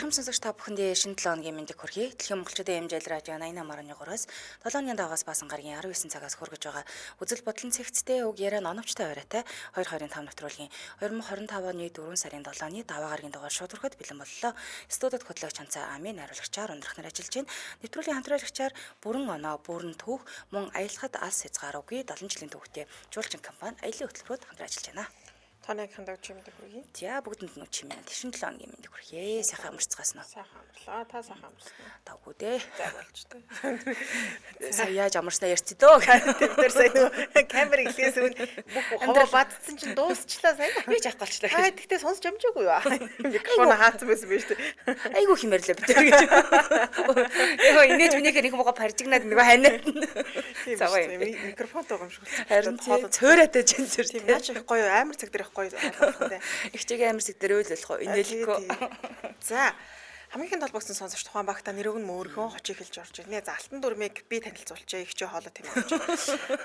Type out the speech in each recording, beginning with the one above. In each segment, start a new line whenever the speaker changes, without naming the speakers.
Зарим сонсогч та бүхэндээ шинэ 7 өдрийн мэндийг хүргэе. Дэлхийн монголчуудын хэмжээл радио 88.3-аас 7 өдрийн даваагаас баасан гарагийн 19 цагаас хүргэж байгаа үзэл бодлон цэгцтэй үг яриа номчтой оройтой 2025 нэвтрүүлгийн 2025 оны 4 сарын 7-ны даваа гарагийн дугаар шууд хүрэхэд бэлэн боллоо. Студид хөтлөгч Ханцаа Амийн хариулагчаар өндрөх нар ажиллаж байна. Нэвтрүүлгийн хамтраалагчаар бүрэн оноо, бүрэн түүх, мөн аялахад алс хязгааргүй 7 жилийн түүхтэй жуулчин компани аялын хөтөлбөрөд хамтран ажиллаж байна.
Танайг хандаг чимэд хүргэе.
За бүгдэнд нь чимээ. Тэшин 7 өдрийн мэндийг хүргэе. Сайхан амарцгаас нь.
Сайхан амарлаа. Та сайхан амарсан уу?
Тавгүй дээ.
За болж тээ.
Сая яаж амарснаа ярьц дөө.
Тэр сая нөгөө камер ихлээс өмнө бүх ховоо бадцсан чинь дуусчлаа сая.
Би ч ахгалчлаа.
Аа тэгтээ сонсч амжаагүй юу? Микрофон хаацсан байсан биз дээ.
Айгу химэрлээ бид тэр гэж. Яа инээж минийхээ нэг мууга паржигнаад нөгөө ханиад.
Заваа микрофонтой юм шиг болсон.
Харин цөөрөөтэй жин зүр.
Тийм яаж их гоё амар цаг дээр их гоё болгохтой.
Их чигийн амар цаг дээр үйл болох инээлэхгүй.
За хамгийн толбогсон сонсогч тухайн багта нэрөг нь мөөрхөн хочийг хэлж орж ирнэ. За алтан дүрмийг би танилцуулчаа. Их ч хоолой тийм болж.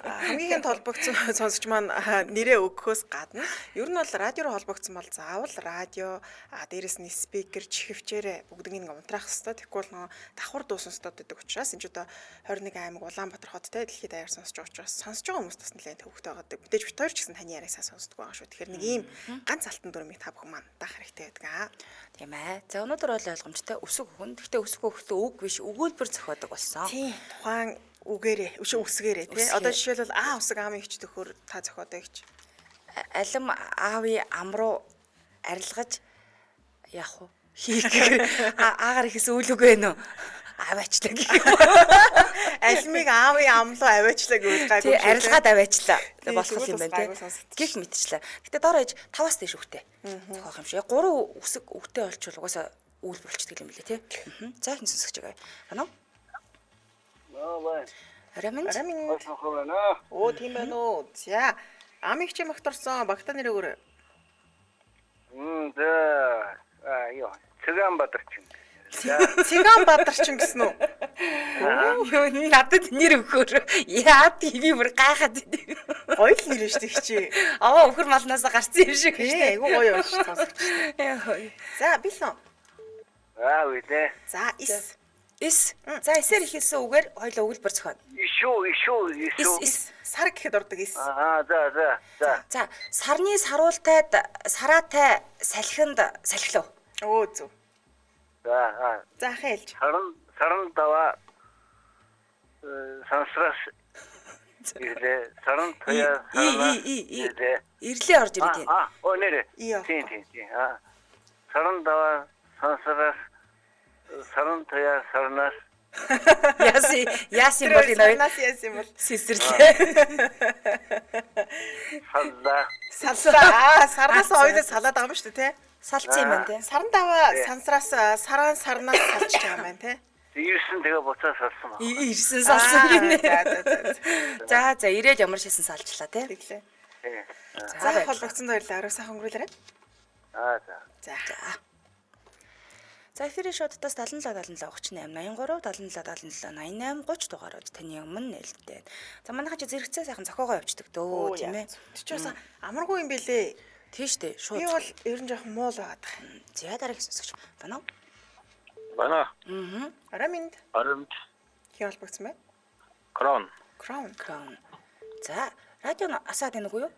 Хамгийн толбогсон сонсогч маань нэрээ өгөхөөс гадна ер нь бол радио руу холбогдсон бол заавал радио дээрэс нь спикер чихвчээрээ бүгднийг унтраах хэвээр. Тэгэхгүй бол давхар дуу сонстоод байдаг учраас энэ ч одоо 21 аймаг Улаанбаатар хоттой дэлхийд даяар сонсож байгаа учраас сонсож байгаа хүмүүс бас нэлээд төвөгтэй байгаа. Мэдээж бит хоёр ч гэсэн таны яриаг сайн сонсдог байгаа шүү. Тэгэхээр нэг ийм ганц алтан дүрмийг та бүхэн маань даах хэрэгтэй байдаг.
Тийм ээ. За өнөөдөр бол ойлгомжтой өсөг хүн. Гэхдээ өсөг хөхтөө үг биш өгүүлбэр зохиодог болсон.
Тийм. Тухайн үгээрээ, үсгээрээ тий. Одоо жишээлбэл аа усаг аамын хч төхөр та зохиодог гэж.
Алим аавын ам руу арилгаж яах вэ? Хийх. Аагаар ихээс үйл үг вэ нөө? Аваачлаа гэх юм.
Алимыг аавын ам руу аваачлаа гэвэл гайгүй.
Тий, арилгаад аваачлаа. Болох юм байна тий. Гэх мэтчлээ. Гэтэ доор ээж 5-аас дээш үгтэй. Зохиох юм шиг. 3 үсэг үгтэй болчихвол угаасаа үйл болчихдаг юм билээ тий. За хин сонсож байгаа. Танаа?
Бай.
Арамин.
Хохорно.
Оо тийм байна уу. За амын хч магтарсан багта нэр өгөр.
Яа. Цэган бадарчин.
Цэган бадарчин гэсэн үү?
Юу надад нэр өгөхөөр яа тийм бүр гайхаад идэв.
Гоё л нэр шүү дээ хчи.
Аваа өхөр малнаас гарсан юм шиг
шүү дээ. Айгу гоё болж сонсогч. За билэн.
Үдээ.
За ис.
За эсээр ихэлсэн үгээр хоёлоо өгүүлбэр зохионо.
Ишүү.
Сар гэхэд ордог ис.
За.
За сарны саруултайд сараатай салхинд салхилав.
Оо зү. За хэлж.
Саран даваа сансрас ирлээ. Саран тоя
ирлээ орж ирээд байна.
Оо нэрэ. Тийм. Саран даваа сансрас саран тоя сарнас
яасын бол энэ
нас яасан бол
сэсэрлээ.
Саллаа. Сарнаас хоёлоо салаад байгаа юм шүү дээ тий.
Салцсан юм байна тий.
Саран даваа сансраас сарнаас салж байгаа юм байна тий.
Ирсэн тэгээ буцаа салсан ба.
Ирсэн салсан гинэ. За ирээд ямар шисэн салжлаа тий.
Тэглээ. За холбогдсон баярлалаа. Арай сайхан өнгөрүүлээрэй. За.
За эфирийн шоудтаас 77 77 38 83 77 77 88 30 дугаарууд таны өмнө нээлттэй. За манайха ч зэрэгцээ сайхан зохиогоо явуулдаг дөө тийм ээ.
Тэг чи бас амаргүй юм бэлээ.
Тийш дээ шууд.
Би бол ер нь жоохон муул байгаад байна.
За дараагийн сонсогч байна уу?
Бана.
Араминд. Хий холбогдсон бай.
Crown. За радио асаад байна уу юу?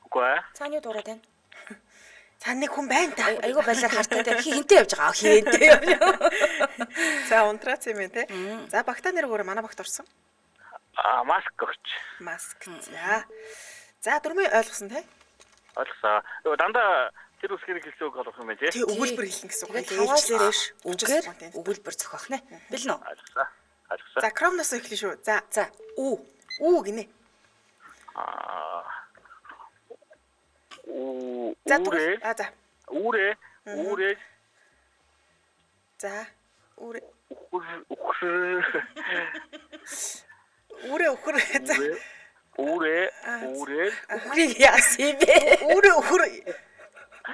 Үгүй ээ.
Цааны дуурайд байна.
Цааны хүн байна та.
Айгуу байлаар хартай те. Хинтээ явж байгаа. Хинтээ явж.
За унтраац юм те. За багта нэр өгөөрэй манай багт орсон.
Маск өгч.
Маск. За дөрмөө ойлгосон те.
Ойлгосоо. Дандаа тэр үсгийг хэлсэн үг болох юм байна тий.
Тий өгүүлбэр хэлнэ гэсэн үг.
Ээлжлээрээш үгээр өгүүлбэр зохиох нэ. Бэлэн үү?
Ойлгосоо.
За Chrome-наас эхлэе шүү. За үү гинэ. Үүрээ. За үүрээ. Өхөр. За.
Үүрээ.
Өхрийг яасан бэ?
Үүрээ.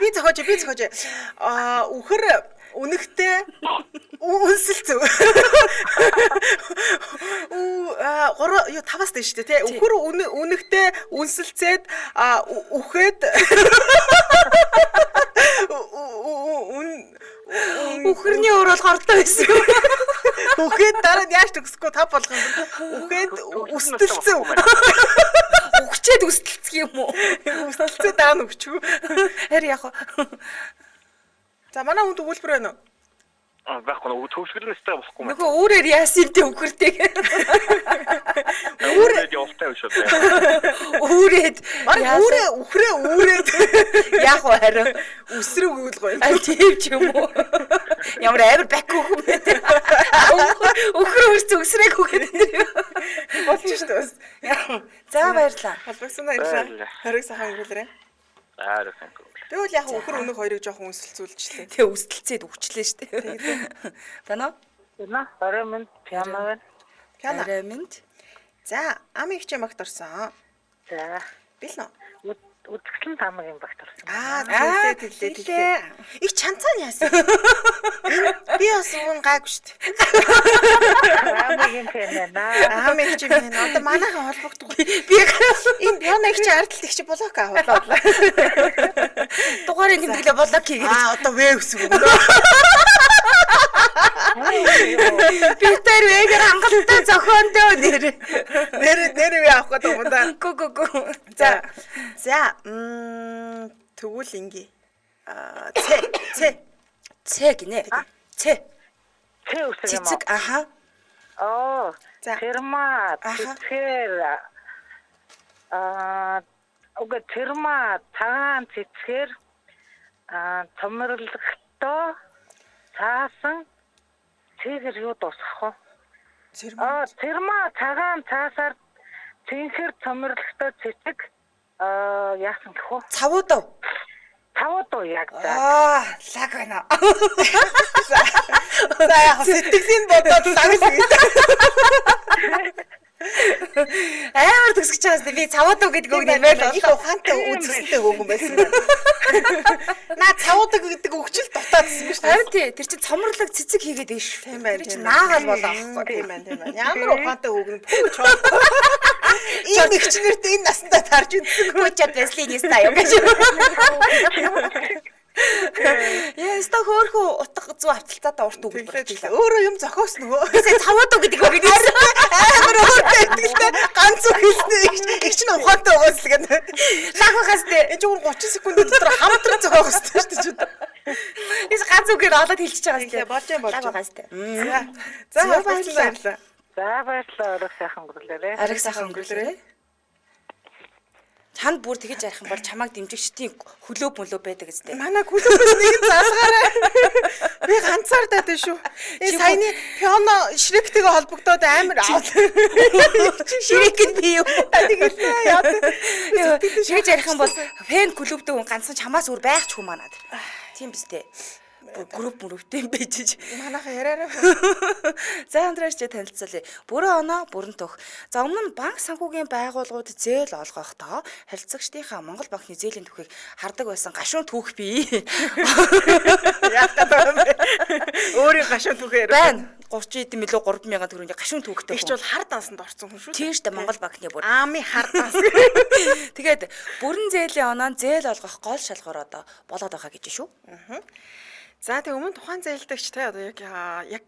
Би зохиож. Өхөр үнэхтэй үнсэлцэв. Юу 5-аас дээш шүү дээ тий. Өхөр үнэхтэй үнсэлцээд үхэд
Үхэрний өөр бол хортой байсан.
Үхээд дараа нь яаж төгсөхгүй тав болгоно. Үхээд үстэлцэн.
Үхчээд үстэлцэх юм уу?
Үстэлцээ дараа нь өгчгүй.
Харин яг.
За манай хүнд өгүүлбэр байна уу?
Байхгүй нөгөө төвшгөрнө өстэй болохгүй юм.
Нөгөө өөрөөр яасан юм те үхэрдэг.
Өөрөө явуултай биш үү?
Үүрээд
Үхрээд
яг харин
үсрэг өгөл гоё.
тийм ч юм уу. Ямар амар бак хөөх юм бэ? Үхэр үсрэг үхээд энэ.
Болж шүү дээ.
За баярлаа.
Холбогдсон баярлаа. Хориг сайхан өгүүлээрэй.
Аарсан.
Тэгвэл яг үхэр өнөг хоёрыг жоохон үнсэлцүүлчихлээ.
Тэгээ үстэлцээд үхчлээ штэ. Танаа?
Яна, арай пиано.
Пиано.
Араминд.
За, ам их чамагт орсон.
За.
Бил нөө.
Үтгсэн тамгийн багт орсон.
Тэлээ. Их чанцаа яасан. Би бас уун гайгүй шүү дээ.
Амгийн пиано.
Ам их чим байна. Одоо манайхан холбогдох.
Би
Энэ пиано их чи ардтал их чи болоок аваад.
дугаарыг тэмдэглээ болоо гэгээд.
Одоо вэ өсөв.
Би тэр вэгээр хангалттай зохиондоо нэр.
Нэр вэ авах гэдэг юм да.
Гү.
За. Тэгвэл ингээ. Ц
гинэ. Ц.
Тэ үсэг юм.
Цэцэг аха.
Оо.
За.
Тэрма, цэцгээр уг тэрма цагаан цэцгээр цомрлогтой цаасан цэцэр юу дуусгах вэ? Тэрма цагаан цаасаар цэнхэр цомрлогтой цэцэг яасан гэх вэ?
Цавуудав.
Тавууд уу яг за.
Лаг байна.
За яг сэтгэлийн бодоод лагс.
Амар төгсөж байгаас би цавуудав гэдэг үг нэмэл
их ухаантай үзэсгэлэнтэй хөөгөн байсан. Наа цавуудаг гэдэг өгчл дутаадсан биш үү?
Харин тэр чинь цомрлог цэцэг хийгээд байна шүү.
Тийм байна.
Чи наагаал болоо.
Тийм байна. Ямар ухаантай хөөгн пүүч. Ийм ихчнэрт энэ насандаа тарж үзсэн.
Пүүчэд Веслиний стайл гэж. Яста хөөхөө утга зүү авталтаатай урт үг
хэлээ. Өөрөө юм зохиос нөгөө.
Тэсээ цавуудав гэдэг үг гэдэг.
Амар өөртөө итгэлтэй ганц үг хэлсэн. Их ч н ухаантай угаас л гэнэ.
Лаг хаас тэ.
Энэ ч 30 секунд дотор хамтран зохиох хэрэгтэй шүү дээ.
Эс ганц үгээр олоод хэлчихэж байгаа
Хэлээ болж юм.
Лаг хаас тэ.
За баярлалаа.
За баярлалаа. Ариг сайхан өнгөрлөөрэй.
Ариг сайхан өнгөрлөөрэй. Чанд бүр тэгэж ярих юм бол чамайг дэмжигчдийн хөлөө байдаг гэжтэй.
Манай хөлөөс нэг заасгаарай. Би ганцаар даа шүү. Энэ саяны пиано Шректэйгээ холбогдоод амар
Шрекэд би юу?
Тэгэлээ яа.
Тэгэж ярих юм бол фэн клубтэй хүн ганцхан чамаас өөр байх ч юм манад. Тийм биз дээ. Групп мөрөвтэй бийж.
Манайха яриараа.
За Андраш чи танилцуулъя. Бүрэн оноо бүрэн төх. За өмнө нь банк санхүүгийн байгууллагууд зээл олгохдоо харилцагчдынхаа Монгол банкны зээлийн түүхийг хардаг байсан гашуун түүх бий.
Яг гэдэг. Өөрийн гашуун түүхээр
байна. 30 эдэн мөлөө 3,000 төгрөгийн гашуун түүхтэй.
Их ч бол хар дансанд орсон хүн шүү.
Тийм шүү дээ Монгол банкны бүр.
Аами хар данс.
Тэгээд бүрэн зээлийн оноо зээл олгох гол шалгуур одоо болоод байгаа гэж шүү.
За тэг өмнө тухайн зээлдэгч те одоо яг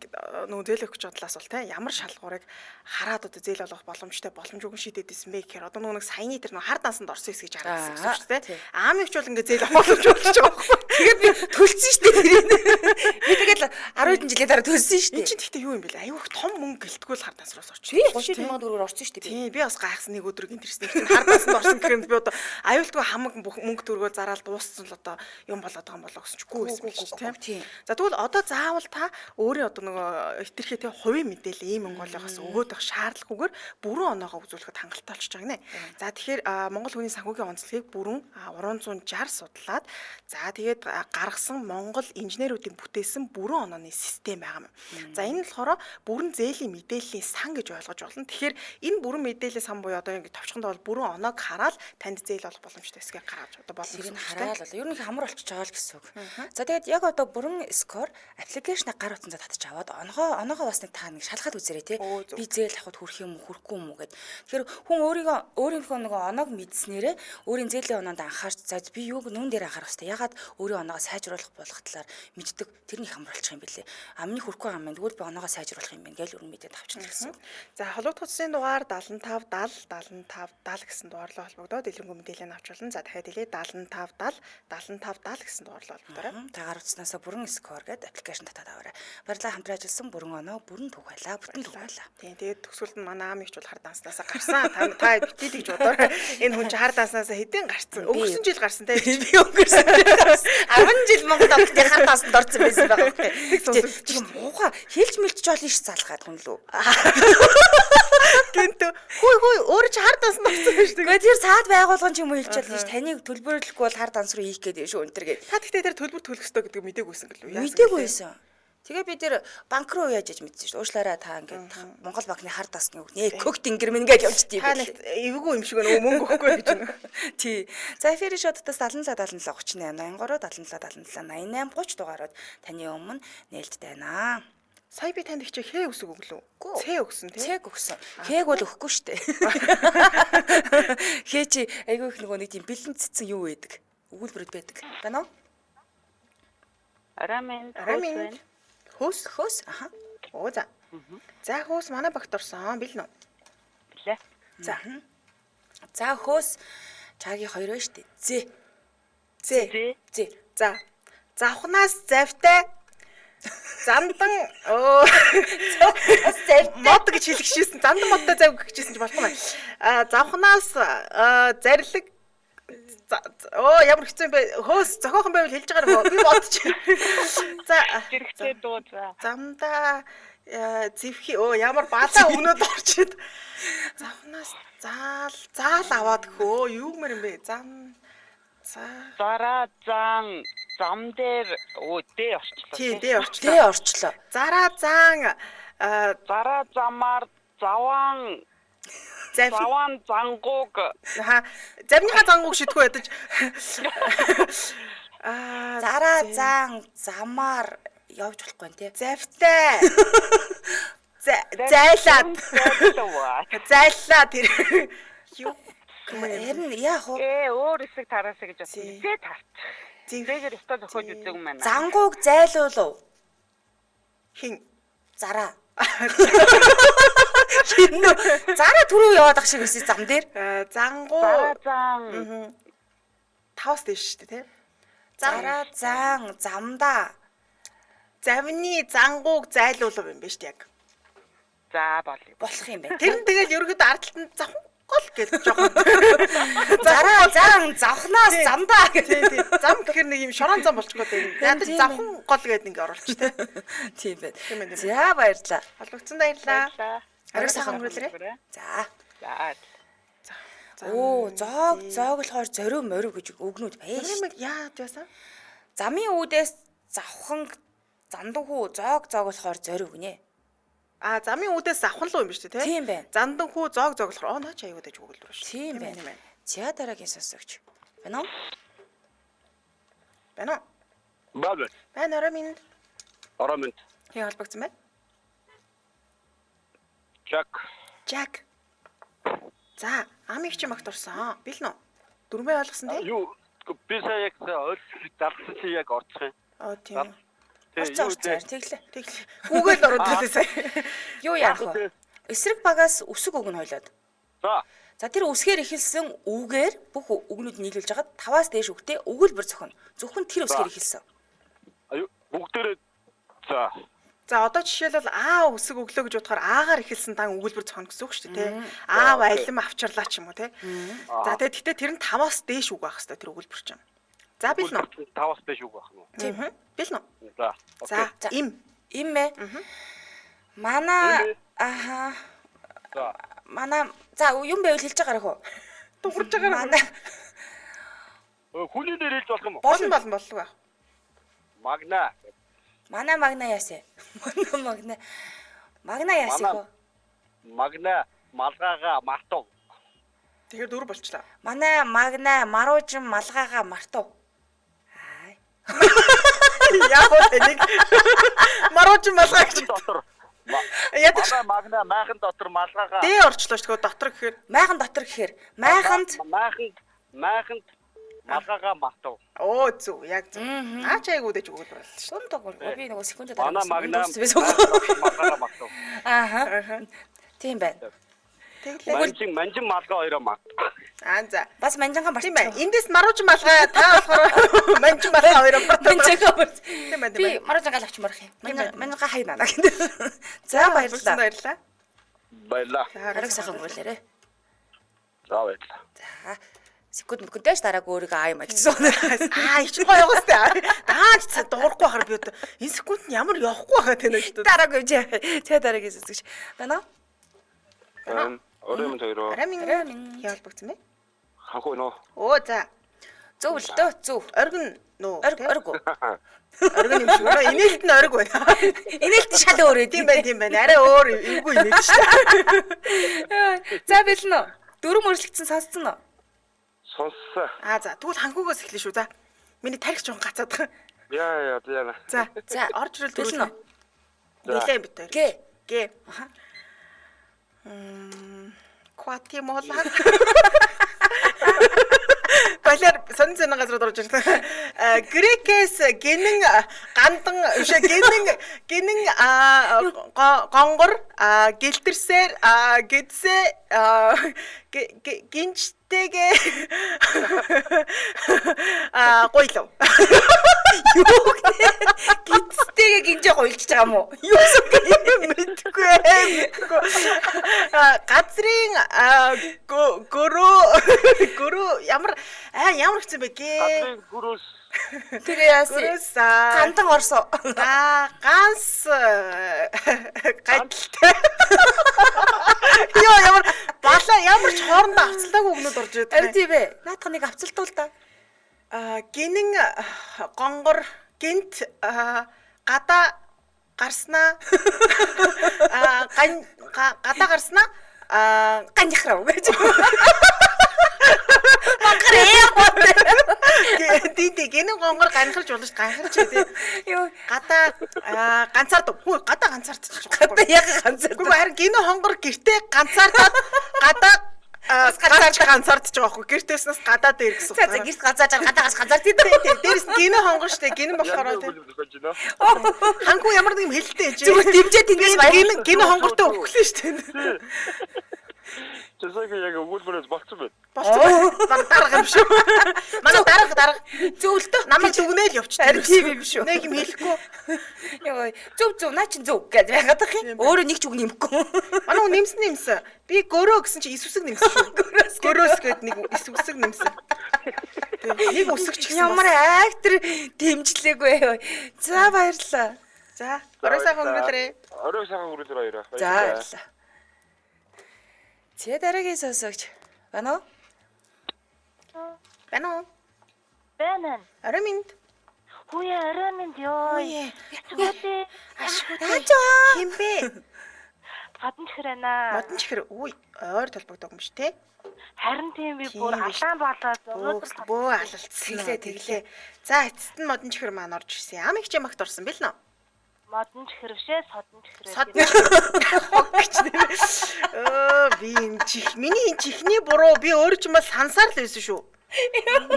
нөгөө зээл өгч бодлоос бол те ямар шалгуурыг хараад одоо зээл олгох боломжгүй шийдэдсэн бэ гэхээр одоо нөгөө саяны тэр нөгөө хар дансанд орсон хэсэг гэж харагдсан шүү дээ те. Аамигч бол ингээ зээл олох боломжгүй байгаа байхгүй.
Тэгээд би төлсөн шүү дээ тэрийг. Би тэгээд 10 хэдэн жилийн дараа төлсөн шүү дээ.
Энд чинь тэгтээ юу юм бэ? Аюух том мөнгө гэлтгүүл хар дансраас орчих.
30 мянга төгрөгөөр орсон шүү дээ.
Тийм би бас гайхсан нэг өдрөгийн тэрснээр хар дансанд орсон гэхээр би одоо аюултгүй хамаг мөнгө төгрөгөөр зараад дууссан л одоо юм болоод байгаа юм болоо гэсэнчгүй байсан биш тийм. За тэгвэл одоо заавал та өөрөө одоо нөгөө хитрхээ тий хувийн мэдээлэл ийм Монголоос өгөөд байх шаардлагагүйгээр бүрэн оноогоо үзүүлэхэд хангалттай болчихж байгаа нэ. За тэгэхээр Монгол хүний санхүүгийн онцлогийг бүрэн 360 судлаад за тэгээд гаргасан Монгол инженеруудын бүтээсэн бүрэн онооны систем нэлээд байгаа юм. За энэ нь болохоор бүрэн зээлийн мэдээллийн сан гэж ойлгож болно. Тэгэхээр энэ бүрэн мэдээллийн сан буюу одоо ингэ товчхонд бол бүрэн оноог хараад танд зээл олох боломжтой эсгээ гаргаж одоо болно
Тэрийг
гэсэн үг шүү дээ.
хараад бол ер нь хамар болчихж байгаа л гэсэн үг. За тэгээд яг одоо бүрэн скор аппликейшнийг гар утсанд татчих аваад оноогоо бас нэг та нэг шалгаад үзээрэй тий. Би зээл авахд хүрэх юм уу хүрэхгүй юм уу гэд. Тэгэхээр хүн өөрийнхөө нөгөө оноог мэдснээрээ өөрийн зээлийн оноонд анхаарч за би юуг нүүн дээр анхаарах хэрэгтэй. Ягаад өөрийн оноогоо сайжруулах болох талаар мэддэг тэрний хамар болчих юм бэлээ. Амны хүрэхгүй юм байна. Тэгвэл би оноогоо сайжруулах юм байна гэж өөр мэдээд авчихна гэсэн.
За холбогдох утсын дугаар 75 70 75 70 гэсэн дугаарлаа холбогдоод дэлгэрэнгүй мэдээлэл авч болно. За дахиад хэлье 75 70 75 70 гэсэн дугаарлаа холбогдорой.
Та гар утснаасаа бүрэн скор гэдэг аппликейшн татаад аваарай. Баярлалаа хамтран ажилласан бүрэн оноо бүрэн түг байлаа. Бүтэн түг байлаа.
Тийм тэгээд төгсгөлд нь манай аамигч бол хар данснасаа гарсан. Та битээ гэж бодоорой. Энэ хүн чи хар данснасаа хэдийн гарсан. Өнгөрсөн жил гарсан те.
Би өнгөрсөн жил гарсан. 10 жил Монгол хотын хар дансанд орсон байсан байгаа юм. Чи муухай хэлж мэлж болно ш залгаад хүн лөө.
Гэнтэ хүй өөр чи хар данснанд орсон байж тэгээ.
Гэхдээ тэр саад байгуулгын ч юм уу хэлж чадлаа ш таныг төлбөрлөхгүй бол хар данс руу ийх гэдэг шүү өнтер гээд.
Та гэхдээ тэр төлбөр төлөх ёстой гэдэг мдэггүйсэн гэлөө.
Мэдээгүй байсан. Тэгээ би тэр банк руу яаж иж мэдсэн шүү. Уушлаараа та ингээд Монгол банкны хар дасны үг нэ көгт ингэрмэн гэж явждээ.
Та нэг эвгүй юм шиг нөгөө мөнгө өгөхгүй гэж байна.
Тий. За эфирийн шоудтаас 77 77 38 83 77 77 88 30 дугаарууд таны өмнө нээлттэй байна.
Сая би танд ихчээ хээ өсөг өглөө. Цэ өгсөн тий.
Цэг өгсөн. Хээг бол өгөхгүй штэ. Хээ чи айгүй их нөгөө нэг тийм бэлэн цэцэн юу байдаг? Өгүүлбэрүүд байдаг. Байна уу?
Арамын.
Хөөс. Аха. Оо за. За хөөс манай багт орсон бил нөө.
Билээ.
За.
За хөөс чагийн хоёр байна штэ. Зэ.
За. Завхнаас завтай. Зандан мод гэж хэлчихсэн. Зандан модтой зав гэжсэн чи болохгүй байна. Завхнаас зарлиг ямар хэцүү юм бэ? Хөөс зохиохон байвал хэлж байгаа юм уу? Би бодчих. За.
Зэрэгцээ дуу за.
Замда зэвхи ямар балаа өгнөд орчид. Завхнаас заал аваад гөө юу гэмэр юм бэ?
Зараа зам дээр дэ орчлоо.
Тий, дэ орчлоо.
Дэ орчлоо.
Зараа
замаар заван зангууг
завныхаа зангууг шидгүү ядаж
зараа замаар явж болохгүй нэ.
завтай зайлаад тэр юу
Харин яах вэ?
өөр хэсэг тараасаа гэж бодсон. Зээ тарч. Зээгээр өстө зохиож үзег юм байна.
Зангууг зайлуулв.
хин
Зараа. Зараа түрүү яваад ах шиг өсөй зам дээр.
зангуу
Зан
тавс дэш шүү дээ тий.
Зараа замда.
Завны зангууг зайлуулав юм биш үү яг.
за болъё.
Болох юм байна.
Тэр нь тэгэл ерөөдөө ардталтанд завхан гол гэж жоохон.
Зараа завхнаас замдаа гэх.
Тий. Зам гэхэр нэг юм шорон зам болчихгоо дээ. Ядаж завхан гол гэдэг ингээ оруулж тий.
Тийм байна.
Тийм байна.
За баярлаа.
Холбогдсон баярлаа.
Ариг сайхан өнгөрүүлээрэй. За.
За.
Оо, зоог болохоор зориу морив гэж өгнүүд байж.
Ямар яад байсан?
Замын үүдээс завхан зандаггүй зоог болохоор зориу гинэ.
Замын үүдээс завхан л юм биш үү тий?
Тийм байна.
Зандан хүү зоог болохоор наач аюу дэж өгүүлдэр шүү.
Тийм байна. За дараагийн сонсогч. Байна уу?
Байна уу?
Баабе.
Байна Арамын.
Арамын.
Хин холбогдсон байна. Жак. За, амигч магт орсон. Бил нөө. Дөрмөө ойлгосон тий?
Юу би сая яг ойлгох давтсан чи яг орчих юм.
Тийм.
Орцоор тэглээ.
Гүүгээл ороод сая.
Юу яах вэ? Эсрэг багаас үсэг өгнө хойлоод.
За.
За тэр үсгээр эхэлсэн үгээр бүх үгнүүд нийлүүлж хагаад 5-аас дээш үгтэй өгүүлбэр зохино. Зөвхөн тэр үсгээр эхэлсэн.
Аюу бүгдээрээ за.
За одоо жишээлбэл үсэг өглөө гэж бодохоор аагаар эхэлсэн дан өгүүлбэр зохино гэсэн үг шүү дээ тий. Аав алим авчирлаа ч юм уу тий. За тэгтээ тэр нь 5-аас дээш үг байх хэвээр тэр өгүүлбэр чинь. За бил нөө.
5-аас дээш үг байх нь.
Тийм. Бил нөө.
За.
За им
Имэ. Манай
За.
Манай за юм байвал хэлж байгаарах уу?
дуурж байгаа.
Манай
Хүний дээр хэлж болох юм уу?
Болно болов.
Магна.
Манай магна яасэ. Магна. Магна яасих вэ?
Магна малгайгаа мартав.
Тэгэхээр 4 болчлаа.
Манай магна маруужин малгайгаа мартав. Аа.
Яг уу тэнийг марууч малгай гэж.
Дотор.
Ядаж
Магна майхан дотор малгайгаа.
дээ орчлоо шүү дээ. Дотор гэхээр
Майхан дотор гэхээр майханд
майханд малгайгаа мартав.
оо зүг яг зүг. Наач айгуу дэж өгөл байна л шүү.
дунд би нөгөө секундэд
Манай магна малгайгаа мартав.
Ааха. Тийм байна.
Тэглээ.
Манжин малгай хоёроо мартав.
За.
Бас манжангаа
Тийм
мартчих.
бай. Эндээс марууч малгай та болохоор манжин малгай хоёроо
Манжангаа мартчих.
Тийм байна.
Би маруужангаа л авч марах юм. Манжангаа хайна наа гэдэг. За баярлалаа.
Баярлалаа.
Баялаа.
Ариг сайхан гүйлээрээ.
За баярлалаа.
За. Секундээс дараагүй өөрийгөө аа юм ажилласан.
Ич гоё байгаас тээ. Даач дуурахгүй хахаар би энэ секунд нь ямар явахгүй байгаа тэнэ шүү дээ.
Дараагүй чи дараагийн сэсгэж. Байна уу?
Оройн хоёроо
Арамин яалбагцсан бэ?
ханхуу нөө.
Оо за.
Зөв л дөө зөв.
Оргин нөө.
Ориг.
Оргин юм шиг байна. Инээлт нь ориг байна.
Инээлт шал өөр
Тийм байна. Арай өөр эвгүй инээлт шүү дээ.
За бэлнэ үү? Дөрөв мөрлөгдсөн сонсцсон уу?
Сонссон.
За тэгвэл хангуугаас эхлэв шүү. За. Миний тарих жоон гацаад байгаа.
Яа.
За.
За
Орж ирэл
бэлнэ үү?
Нилээ бит хоёр. Гэ.
Аха.
Кватимола. Балер сонцэн газар орж ирлээ. Грекээс гинэн гандан гинэн гонгор гэлтэрсээр гэдсээ гинчтэйгээ гойлоо.
Юу гэнэ? Гидстэйгээ гинжээ гойлж байгаа юм уу? Юу
мэдгүй. Газрын гөрөө ямар гэсэн бэ гээ?
Гадрын гүрөөс
Тэгээ яасан?
Гөрөөс
Гандан орсоо.
ганс гадалтай. Йоо ямар балаа ямар ч хоорондоо авцалтаагүй өгнөд орж ирээд
Ари
байна.
тийм ээ. Наадах нэг авцалтуул та.
Гинэн гонгор гинт гадаа гарснаа гадаа гарснаа
Ганьхрав гэж. Мангар
тий гинэн гонгор ганхарч болно ш ганхарч тий
Юу
гадаа ганцаардав. Хөө гадаа ганцаардчих жоохоо.
яг ганцаар.
Үгүй харин гинэн хонгор гэртээ ганцаардаад гадаа ганцаардчих байгаа байхгүй. Гэртээснээс гадаа дээр гэсэн.
За гэрт ганцааж гадаагаас ганцаар тийм.
Дээрээс нь гинэн хонгор штэ гинэн болохоор тий. Хангу ямар нэг юм хэлэлтэй энэ.
Зүгээр дэмжээ тэндээс баяр.
Гинэн хонгортой өгөхгүй штэ.
Тэсэг яг өгүүлбэрээс болцсон байна.
Болчихсон. Дарга юм шүү. Манай дарга.
Зөвлөлтөө.
Намайг дүгнээл явчихсан.
Харин тийм юм шүү.
Нэг юм хэлэхгүй.
Йоо зөв наа чин зөв гэж байгаад байгаа юм. Өөрөө нэг ч үг нэмэхгүй.
Манай хүн нэмсэн. Би гөрөө гэсэн чи ис үсэг нэмсэн шүү. Гөрөөс гээд нэг ис үсэг нэмсэн. Нэг үсэг ч гэсэн.
Ямар актер дэмжлээгүй. За баярлалаа.
За, орой сайхан өнгөрөөрэй.
Орой сайхан өнгөрөөр хоёроо.
За баярлалаа. Тэ дараагийн сонсогч байна уу?
Байна уу?
Байна.
Орой минь.
Хүүе оройн ёо. Чүгөөтэй.
Аачаа. Химбэ.
Гадна чихрэнаа.
Модон чихэр үй ойр толбогддог юм шүү те.
Харин тийм би бүр алаан болоод өнөөдөр
Бөө алалцсан. Тэглээ. За эцэст нь модон чихэр маань орж ирсэн. Ам их чамагт орсон бэл нөө.
модон чихрэвшээ содон чихрээ.
Би энэ чих миний энэ чихний буруу би өөрөө ч юм бол сансаар л байсан шүү.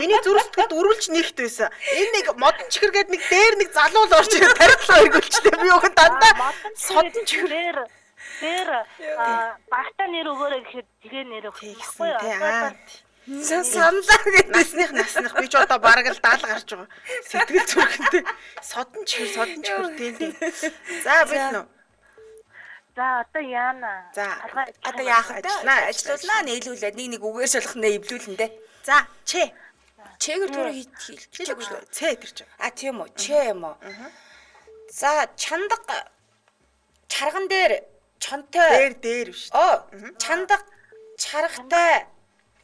Миний зүрх сэтгэлд өрүүлж нэгт байсан. Энэ нэг модон чихэр гээд нэг дээр нэг залуул орж ирээд тархлаа өргөлчтэй би өгөн дандаа содон чихэр
Тэр багтаа нэр өгөөрэй гэхэд тэгээ нэр өгөхгүй
юу?
Санлаа гэдэг.
Насных би ч одоо бараг л 70 гарч байгаа. Сэтгэл зүрхэнтэй содон чихэр тийм. За бэлнэ.
За одоо яана.
За
Одоо яах вэ? Ажиллуулнаа нийлүүлээд нэг үгээр шалгах нэ эвлүүлэн дээ.
За чэ.
Чэгээр түрүү хийчихгүй шүү.
Цэ тэр чинь.
Тийм үү? Чэ юм уу? За чандаг чарган дээр чонтой
дээр биш.
Чандаг чаргатай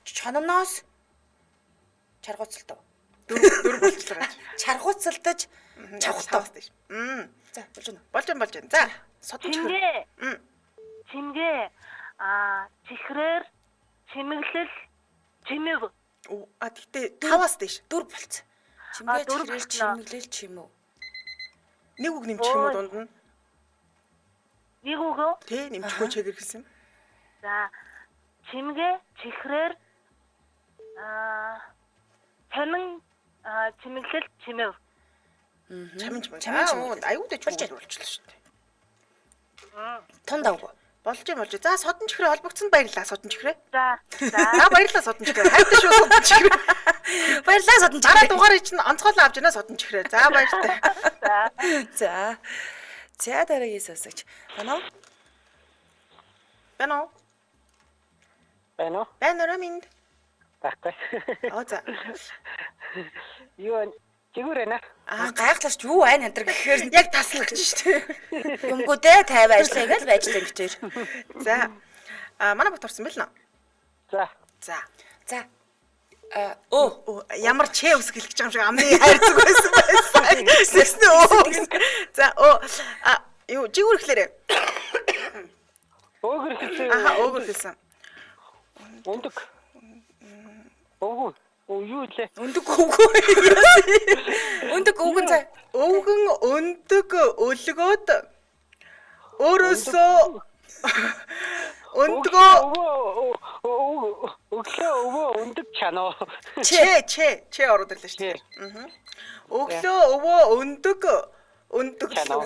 чононоос чаргууцалтай.
Дөрв болчихлоо.
Чаргууцалдаж чавхтай. За, болж байна.
Болж байна. За, содон чихэр.
Чимгээ чихрээр чимэглэл чимэв.
Тэгтээ 5-аас дээш.
4 болцсон. Чимгээ
дөрөв
чихрээр
боллоо.
чимэглэл чимэв.
Нэг үг нэмчих юм уу дунд нь?
Нэг үгөө.
Тэ нэмчихгүй чигээр хэлсэн.
За чимгээ чихрээр чамин чимэглэл чимэв.
Чамж. Аюу дэч
Болж
болчихлоо шүү дээ.
Тун давгүй.
Болж. За, содон чихрээ холбогдсонд баярлалаа содон чихрээ.
За.
За, баярлалаа содон чихрээ. Хайртай шүү содон чихрээ.
Баярлалаа содон чихрээ.
Дараа дугаарыг чинь онцгойлоо авч байна содон чихрээ. За, баяртай.
За. За дараагийн сонсогч. Байна уу?
Байна минь.
Багтай.
За.
Юу чигүүр ээ.
Гайхлаач юу айн энэ гэхээр
Яг таслагч шүү дээ.
юмгүй дээ 50 ажиллая гэж байжлаа юм битэр.
За. Манай бот орсон байл нэ.
За.
За.
Өө
Ямар чэ үсг хэлчих юм шиг амны хайрцаг байсан байсан. За. Юу жигүүр хэлээрээ.
Өөгөр хэлсэн.
Өөгөр хэлсэн.
Өндөг. Юу лээ?
өндөг үгүй. Өндөг үгэн цаа.
Өвгөн өндөг өлгөөд өөрөөсөө өндгөө
өглөө өндөг чанаа.
Чэ ороод ирлээ шүү дээ. Өглөө өндөг
чанаа.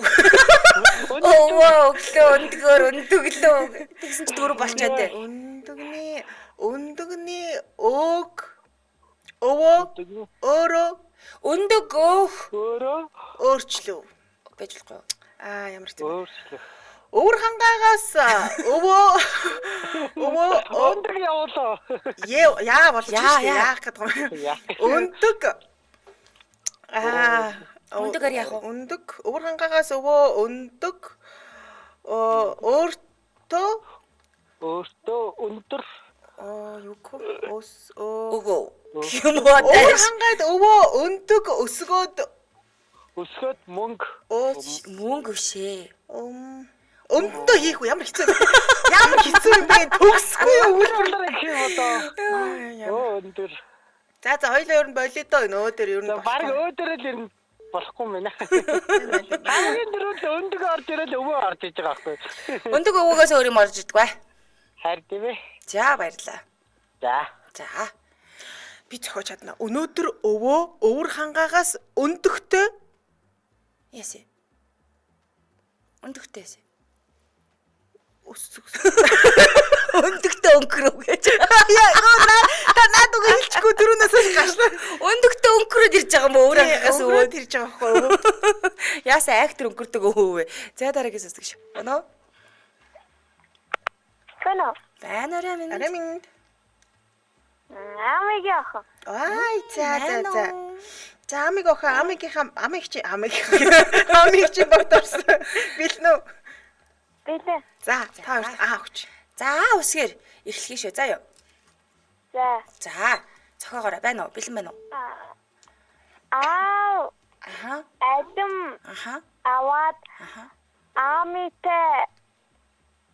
Өглөө өндгөр өндөглөө тэгсэн чи дөрөв болчиход дээ.
Өндөгний өөрөө
Өндөг
өөрчлөв.
Бэжлэхгүй.
Ямар ч тийм.
Өөрчлөө.
Өвөр хангаагаас
Өндөг явуулаа.
Яа болж шүү дээ. Яах гэдэг юм. Өндөг.
Өндөгээр яах вэ?
Өндөг. Өвөр хангаагаас өндөг өөртөө өндөр
Өгөө. Юм уу
өвөр хангаад өндөг өсгөөд
мөнгө өшээ.
Өмдөө хийх үү ямар хэцүү юм бэ төгсгүй өгүүлбэр
өндөр.
За хоёлаа ер нь болидоо өөдөр ер нь
Баг өөдөр л ер нь болохгүй юм байна. Хамгийн дөрөв өндөг орж ирэл өвөө орж иж байгаа байхгүй.
Өндөг өвгөөс өөр юм орж идэггүй.
Хайр тийм ээ.
За баярлаа.
За.
Би зохиож чадна. Өнөөдөр өвөр хангаагаас өндөгтэй
Ясэ. Өндөгтэйс.
өсөг.
Өндөгтэй өнгөрөө гэж.
Та наад үг хэлчихгүй дөрөвнөөс гашлаа.
Өндөгтэй өнгөрөөд ирж байгаа юм уу? Өөр хангаас
өвөөд ирж байгаа байхгүй.
Яасаа актер өнгөрдөг өвөө. За дараагийн сонсогч. Байна уу? Байна
минь.
Амигаах.
За. За амиг чи боторсон. Билнэ үү?
Билээ.
За та өгч.
За үсгээр эхлэхий шүү. За юу. За. Цохоогоорой байна уу? Бэлэн байна уу?
Адам. Аваад. Амитэй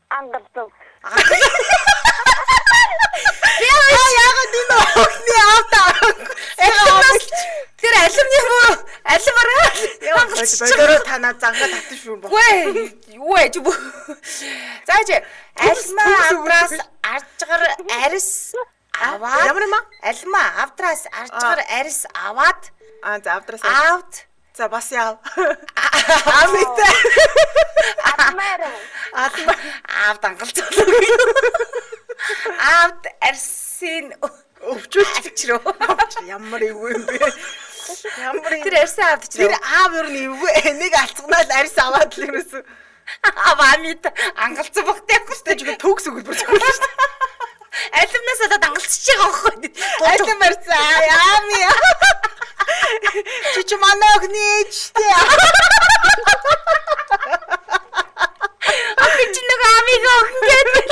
ангалдав.
Яагаад энэ охины автаа?
Тэр алимараа.
Бодороо танаа занга татчих шүү бо.
Юу ээ зү. За чи алимаа авдраас арчгар арис аваад.
Ямар юм аа?
Алимаа авдраас арчгар арис аваад.
За авдраас.
Авд.
За бас яав. Амитай. Авд ангалцсан.
Авд арсын
өвчүүлчихрөө. Ямар эвгүй юм бэ?
Тэр арсын авдчихрөө.
Тэр аав юу нэвгүй. Нэг алцгнаад арис аваад л ерөөсөө.
Авамит ангалцсан багтай
Тэ жигээ төгс өгөлбөр зөвлөж шүү дээ.
Алимнаас одоо ангалцж байгаа байхгүй.
Алим барьцаа. Яами. Чи манай охины ээжтэй.
Чи нэг амиг охин гэдэг.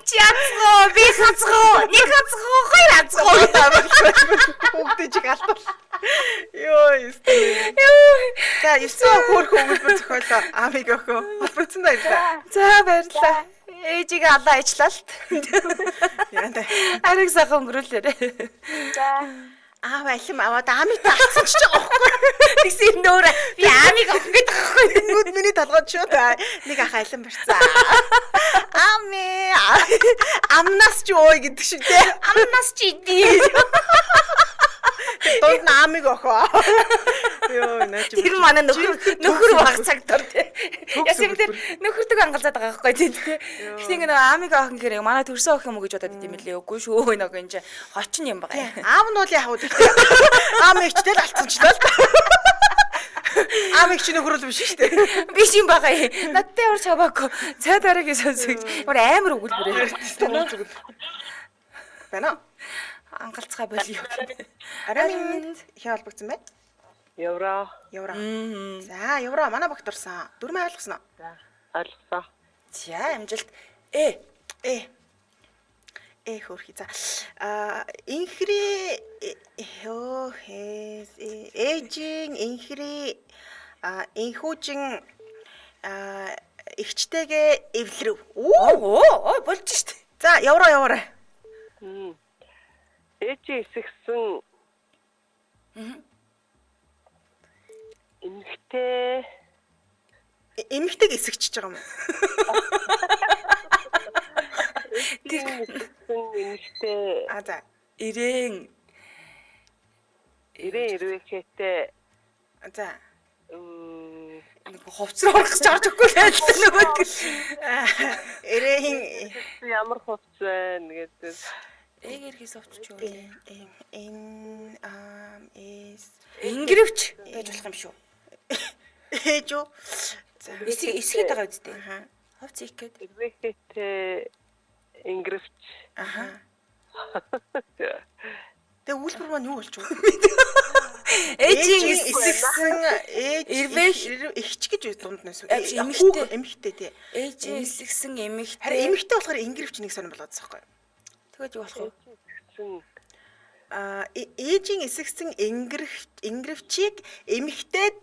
Чи ацгоо, би хацгоо, нэг хацгоо, хоёр хацгоо.
Хүүхдээ чиг алдвал. Йоо. За, 9 хөөх өгөлбөр зохиолоо. Холбогдсон баярлалаа.
За баярлалаа. Ээжигээ алаа ижлаа л.
Яа та.
Ариг сайхан өнгөрүүлээрэ.
Аав алим аваад амит алдсан ч байгаа байхгүй.
Тэгсэн нөөр би амиг авах гээд байгаа байхгүй.
Тэнгүүд миний толгойд шүү дээ. Нэг ах алим барьцаа. Ами амнаас ч ой гэдэг шиг те.
Амнаас чи идээ.
Дунд амиг охоо. Йоо наач.
Тэр манай нөхөр баг цаг дор тий. Ясэм тэр нөхөртөг ангалзаад байгаа байхгүй тий. Тэгсэн нэг амиг авах гэхээр манай төрсөн ох юм уу гэж бодоод идэм билээ. Үгүй шүү нэг энэ чинь хочин юм байгаа.
Аав нь бол яах вэ? Амигчтэй л алдсан ч л. Амиг чи нөхрөл биш шүү дээ.
Биш юм байгаа. Надтай ямар чаваагүй. Цай дараагийн сонсогч. Ямар амар өгүүлбэрээ.
Бана.
Ангалцгаа болио.
Арай минь хэ холбогдсон байна.
Евро.
Евро. За, евро манай багт орсон. Дөрмөө ойлгосноо.
За. Алса.
За, амжилт.
Хөрхи. За. Инхри ээжийн инхри инхүүжин ихчтэйгээ эвлэрэв.
Оо, болж штт.
За, евро.
Ээжи эсэгсэн.
Эмэгтэйг эсэгчж байгаа юм уу?
Эмэгтэй.
За.
Ирээн
Ирвэхэтэ.
За.
нэг хувцруу орох гэж орж өгөхгүй л байлаа нөгөө.
Эрэхин
Ямар хувц байна гэдэг.
Эгэрхээс овчч юу.
Ингрэвч
байж болох юм шүү.
ээж үү? За.
Эсгээд байгаа үстэй.
Аха.
Хувц их гээд.
Ирвэхэтэ ингрэвч.
Аха. Тэгээ үйлдвэр маань юу болж вэ?
Ээжийн
эсэгсэн ихч гэж дунд нэс үү? Эмэгтэй тий.
Ээжийн эсэгсэн эмэгтэй.
Харин эмэгтэй болохоор ингрэвч нэг сонир болоод байгаа байхгүй юу?
Тэгэж юу болох вэ?
Ээжийн эсэгсэн ингрэвчийг эмэгтэйд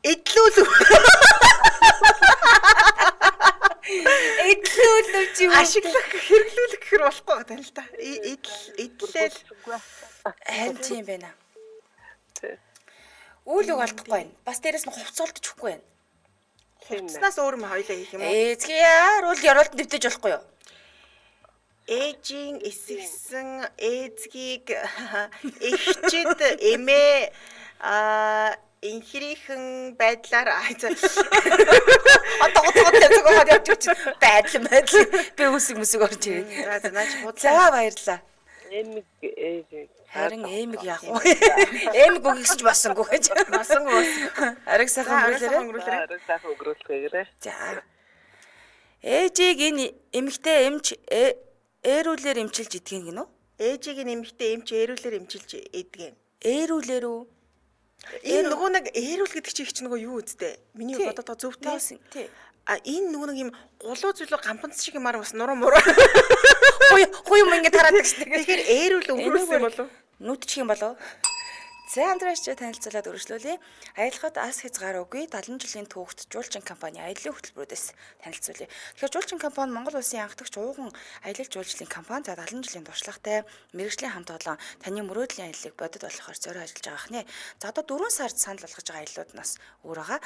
эдлүүлв.
Эдлүүлв чи
ашиглах хэрэглүүлэх гэхэр болохгүй байгаа тань л та. Эдлээл
харин тийм байна. Үйл үг алдахгүй байна. Бас дээрэс нь хувцсуулдаж өгөхгүй байна.
хувцснаас өөр юм хоёлаа хийх юм уу?
Эзгээр үл яруулт нэвтэж болохгүй юу?
Ээжийн эсэгсэн ээзгийг ихчэд эмээ инхрийнхэн байдлаар одоо явж өгч байдал би үсэг орж ирээ. За наач худлаа.
За баярлаа.
Эмэг ээж.
Харин эмэг яах вэ? Эмэг үгийгсэж бассангүй гэж.
Бассангүй.
Ариг сайхан өнгөрүүлээрэ.
Ариг сайхан өнгөрүүлэхээрээ.
За. Ээжийг энэ эмэгтэй эмч ээрүүлэр эмчилж идэх гинөө?
Ээжийг нэмэгтэй эмч ээрүүлэр эмчилж идэгэн.
Ээрүүлэр үү?
Энэ нөгөө нэг ээрүүл гэдэг чинь их ч нөгөө юу үстэй. Миний бодоод байгаа зөвтэй.
Тий.
Энэ нөгөө нэг юм гулуу зүйлөө гамбанц шиг юмар бас нуруу муруу.
Хой юм ингэ тараадаг шүү.
Тэгэхээр ээрүүл өнгөрүүлсэн болов.
Нүдчих юм болов? За Андраш чи танилцуулаад өргөжлүүлье. Аялахад ас хязгааргүй 70 жилийн түүхт жуулчин компани аяллаа хөтөлбөрөөс танилцуулъя. Тэгэхээр жуулчин компани Монгол улсын анхдагч ууган аялал жуулчлалын компани. За 70 жилийн туршлагатай мэргэжлийн хамт олон таны мөрөөдлийн аяллыг бодит болгохоор зорио ажиллаж байгаа хнэ. За одоо 4 сард санал болгож байгаа аяллууд нас өөр байгаа.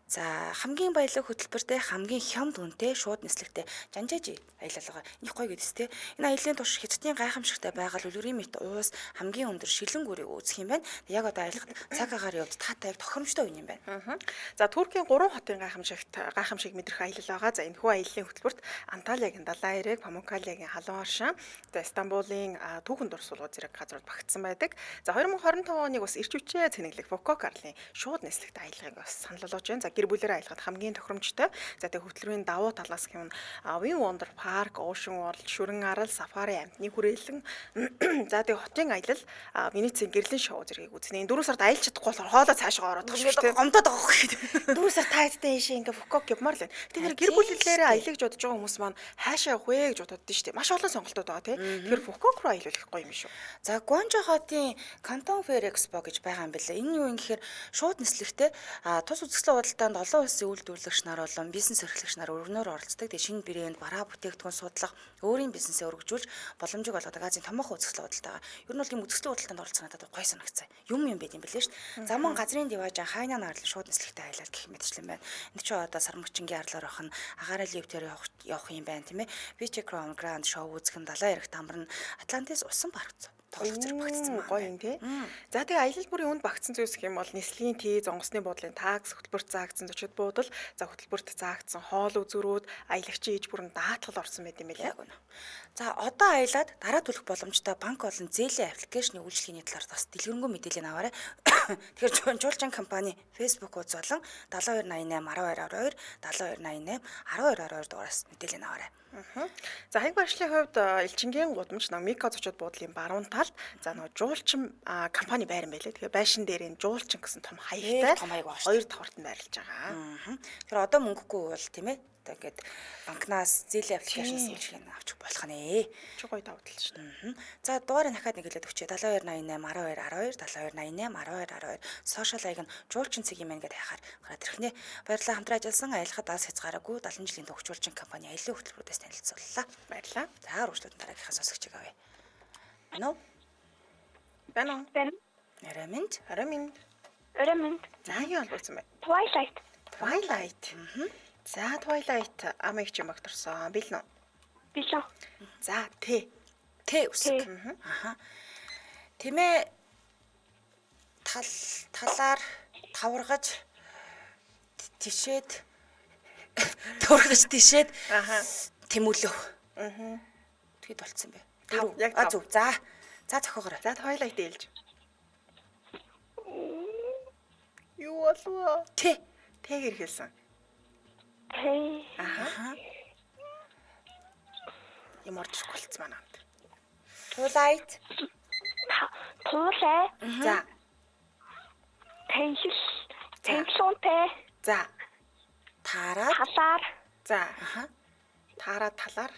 За хамгийн баялаг хөтөлбөртэй хамгийн хямд үнэтэй шууд нислэгтэй жанжаажи аялал байгаа. Их гоё гэдээс те. Энэ аяллаа турш хятадын гайхамшигтай байгаль үлгэрийн мэт уус хамгийн өндөр шилэн гүрийг үүсгэх юм байна. Яг одоо аялалд цаг агаар явд таатай тохиромжтой үн юм байна.
За Туркийн 3 хотын гайхамшиг мэдрэх аялал байгаа. За энэхүү аяллаа хөтөлбөрт Анталиагийн Далайн эрэг, Памуккалиагийн Халуун оршин, за Стамбулын түүхэн дурсуулгууд зэрэг газрууд багтсан байдаг. За 2025 оныг бас ирч хүчээ цэнэглэх Фуко Карлын шууд нислэгтэй аяллагыг бас санал болгож байна. За гэр бүлээрээ аялахад хамгийн тохиромжтой. За тэгээ хөтөлбөрийн давуу талаас гэмн Win Wonder Park, Ocean World, Шүрэн Арал, Сафари амтны хүрээлэн за тэгээ хотын аялал, Венецийн гэрлэн шоу зэрэг яг үзнэ. 4 сард аялж чадахгүй болохоор хоолоо цаашаа ороод байгаа шүү дээ.
Гомдоод байгаа хөх.
4 сар таадтай ийшээ ингээ фукок явмаар л байна. Тэгэхээр гэр бүлээрээ аялаж бодож байгаа хүмүүс маань хаашаа явах вэ гэж бодод нь шүү дээ. Маш олон сонголтууд байгаа тий. Тэгэхээр фукок руу аялах гоё юм шүү.
За Гуанчжоу хотын Canton Fair Expo гэж байгаа юм билээ. Энэ юу юм гэхээр шууд нислэгтэй тус үзэсгэлэн худалдаанд олон улсын үйлдвэрлэгч нар болон бизнес эрхлэгч нар өргөнөөр оролцдог. Тэгээ шинэ брэнд, бараа бүтээгдэхүүн судлах, өөрийн бизнесээ өргөжүүлж боломжийг олгодог Азийн томоохон үзэсгэлэн худалдаа. Ер нь бол юм үзэсгэлэн худалдаанд оролцох надад гоё санагцсан. Юм байт юм билээ шүү дээ. Замун газрын диважаа хайнаа наарлан шууд нислэгтэй аялал гэх мэтчлэн байна. Энд чи одоо сармөгчингийн арлаар авах нь агаараа лифтээр явах юм байна тийм ээ. Beach Crown Grand Show үзэх нь далайн эрэг тамбар нь Атлантис усан парк тоглох зэрэг багцсан
гоё юм тий. За тэгээ аялал бүрийн үнд багцсан зүйлс гэх юм бол нислэгийн тий, онгоцны буудлын такс, хөтөлбөрт заагдсан зочид буудал, за хөтөлбөрт заагдсан хоол үзүүрүүд, аялагчийн иж бүрэн даатгал орсон байт юм билээ.
За одоо аялаад дараа төлөх боломжтой банк болон зээлийн аппликейшны үйлчлэгийн талаар бас дэлгэрэнгүй мэдээлэл аваарай. Тэгэхээр жуулчийн компани Facebook хуудас болон 7288 1222 7288 1222 дугаараас мэдээлэл аваарай.
За хаяг барьшлын хувьд Элчингийн гудамж Мика зочид буудлын баруун талд за нөгөө жуулчин компани байран байлээ. Тэгээ байшин дээр энэ жуулчин гэсэн том хаягтай хоёр давхарт нь байрлаж байгаа.
Тэгэхээр одоо мөнгөгүй бол тийм ээ. Ингээд банкнаас зээлийн аппликейшнээс үйлчлэгийг авчих болох нэ.
Чи гоё давтал шүү дээ.
За дугаарыг дахиад нэг хэлээд өгчээ. 7288 1212 7288 1212 сошиал аяг нь жуулчин цэг юм ингээд хайхаар гараад ирхнэ. Баярлалаа хамтран ажилласан аялахад аас хязгаараагүй 70 жилийн турш жуулчин компани аялал хөтөлбөрөөс танилцууллаа.
Баярлалаа.
За үргэлжлүүлэн дараагийнхаа сонсогчийг авъя. Ano?
Бано.
Араминд.
За юу болчихсон бэ?
Twilight.
За Twilight амиг чи магтарсан. Билнэ.
Билээ.
За Т
үсэг. Аха. Тэмээ талаар таваргаж тишээд
Аха.
тэмүүлв. Тэгэд болцсон бэ. Зүг. За зохиогоорой.
За Twilight ээлж. Юу болов? Тэгэр хэлсэн. Аха. Юм орж болцсон манай.
Twilight.
За.
Тэнхлүүнтэй.
За.
Тараад.
Талаар.
За.
Аха.
Таараа талаар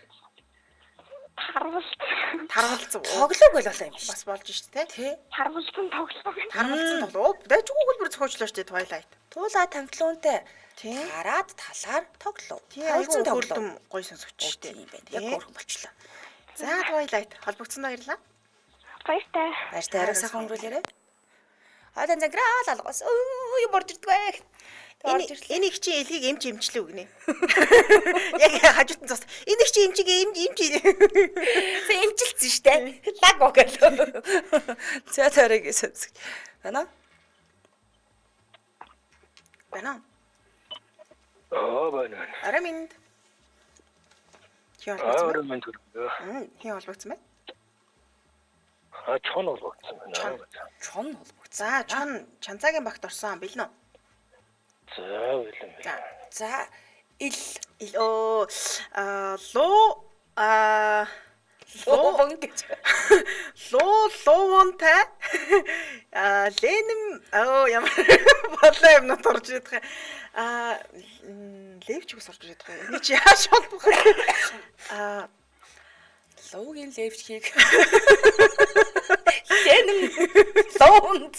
Тарвалцсан.
Тоглоог болоо юм биш.
бас болж шүү дээ.
Тэ.
Тарвалцсан тоглоо.
Тарвалцсан тоглоо. Дайжгүй хөлбөр зохиочлоо шүү дээ Twilight.
Туулаа танхлуунтай.
Тий.
Тараад талаар тоглоо.
Тий айгүй хөлдөм гой сонсогч шүү дээ.
Тийм байна. Яг өөрхөн болчлоо.
За Twilight холбогдсон баярлаа.
Баяртай.
Баяртай арай сайхан өнгөрүүлээрэй. Хаадан заграал алгаас. Юу борж ирдэг вэ?
Энэ их чи элхийг эмч эмчлээ үгнэ. Яг хажуутан цус. Энэ их чи эмчиг эмч.
Эмчилсэн штэ. Лаг огөл. За тарыг сонсох. Байна.
Байна.
Байна.
Араминд. Хин холбогдсон.
Араминд.
Хин холбогдсон бай.
Чон болгоцсон байна.
Чон холбогдсон.
За чанцаагийн багт орсон билнэ.
За билэн.
За лоо гэж.
Луунтай Ленэм ямар болоо юм нот орж идэх. Левч ус орж идэх. Эний чи яаш холбох вэ?
Лоугийн левчгийг. Ленэм луунд.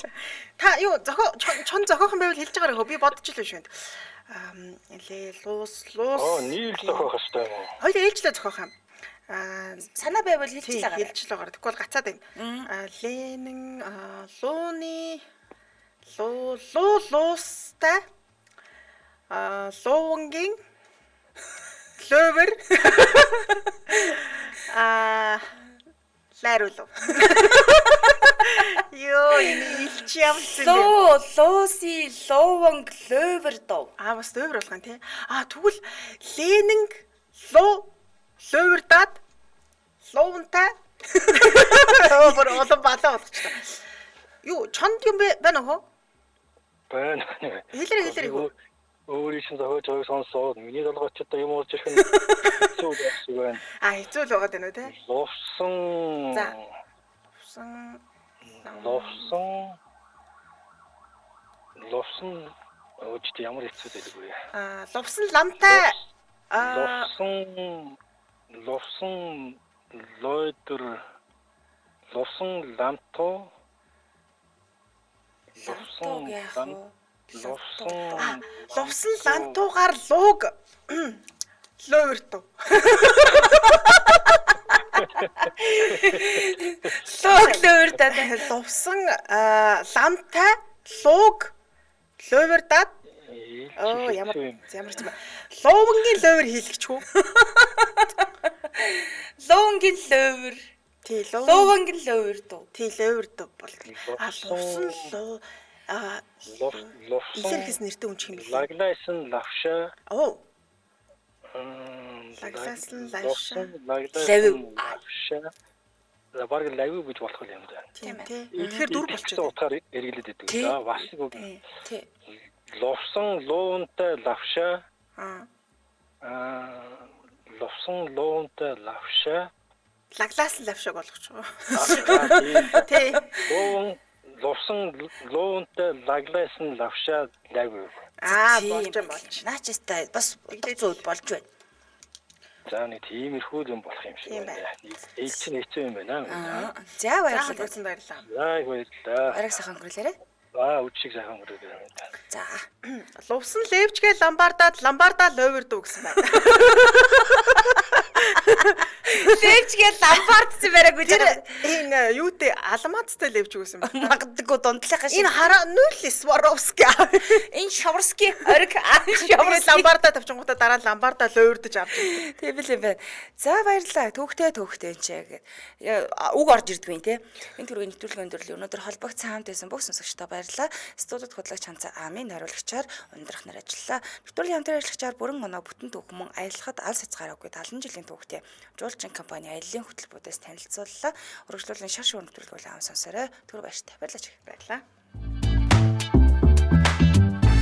Та юу чон зохиохон байвал хэлж байгаарай хөө би бодож илээ шүү. Луус.
Нийл зохиох хэрэгтэй юм уу?
Хоёул ээлжлээ зохиох юм.
Санаа байвал хэлчихлээ гараа.
Хэлж л байгаа. Тэгвэл гацаад байна. Ленэн лууны луустай луунгийн кловер лайруулав. Йоо илч ямсан бэ?
Лууси луун кловер доо.
Бас кловер болгоо тий. Тэгвэл Ленинг кловер даад луунтай. Бүр олон балаа болгочлаа. Юу чонд юм байна уу?
Байна.
Хэлэр.
Өөрийн чинь зохиож байгааг сонсоод миний долгооч одоо юм уурж ирэх нь хэцүү байх байна.
Хэцүү л байгаа дээ нөө тий.
Ловсон.
За.
Ловсон өөжд ямар хэцүү байдаг вэ?
Лувсан ламтай
Ловсон лойдер ловсон ламто
Лавтог яах вэ?
лувсан лантуугаар лууг лууртуу.
Лог луурдаад
Лувсан ламтай лууг луурдаад ямар ч юм. Луугийн луур хийлгэчихв.
лоонгийн луур.
Тий,
Лоонгийн луур дуу.
тий луурдуу бол. Лувсан луу илэрхийлс нэртэй хүн чих юм бэ?
лаглайсэн лавша
Оо,
лаглайсэн
лавша.
лавша баг лавь гэж болох юм да.
Тийм тий. Тэгэхээр дүр болчиход.
Утгаар эргэлээд байдаг. За бас нэг үг.
Тий.
Ловсон луунтай лавша
Аа.
ловсон луунтай лавша
Лаглаас лавшаг болгочихоо.
тий
Тий.
ловсон луунтай лаглайсэн лавша лавь.
Болж.
Наачистай бас зүүд болж байна.
За нэг тиймэрхүү юм болох юм шиг байна. Ээж чинь хэцүү юм байна.
За баярлалаа.
Баярлалаа. Баярлалаа.
За баярлалаа.
Ариг сайхан өнгөрүүлээрэй.
Үчиг сайхан өнгөрүүлээ.
За.
Лувсан левчгээ ламбардаа луурдуу гэсэн байна.
Левчгээ ламбардсан байраагүй
Тэр энэ юутэй алмаацтай левч үгсэн байна.
магадгүй дундлахаа шиг.
Энэ хараа нүл Сваровски.
Энэ Шаварски ориг
Шаврын ламбардаа тавьчингуудаа дараа нь ламбардаа луурдаж авч ирдэг.
тийм л юм байна. За баярлалаа. Төвхтэй энэ ч үг орж ирдгүй нэ. Энэ төргийн нэвтрүүлгийн өндөрлөлийн өнөөдөр холбогдсон хамт байсан бүх сонсогчдоо баярлалаа. Студид хөтлөгч Ханцаа Амийн хариулагчаар өндрөх нар ажиллалаа. Нэвтрүүлгийн хамтран ажиллагчаар бүрэн оноо бүтэн түүхэн аялахад алс хязгааргүй 70 жилийн түүхтэй жуулчин компани аяллаа хөтөлбөрөөс танилцууллаа. Өргөжлөлийн шаш өн нэвтрүүлэг болон ам сонсорой. Түр баяртай. Баярлалаа.
Баярлалаа.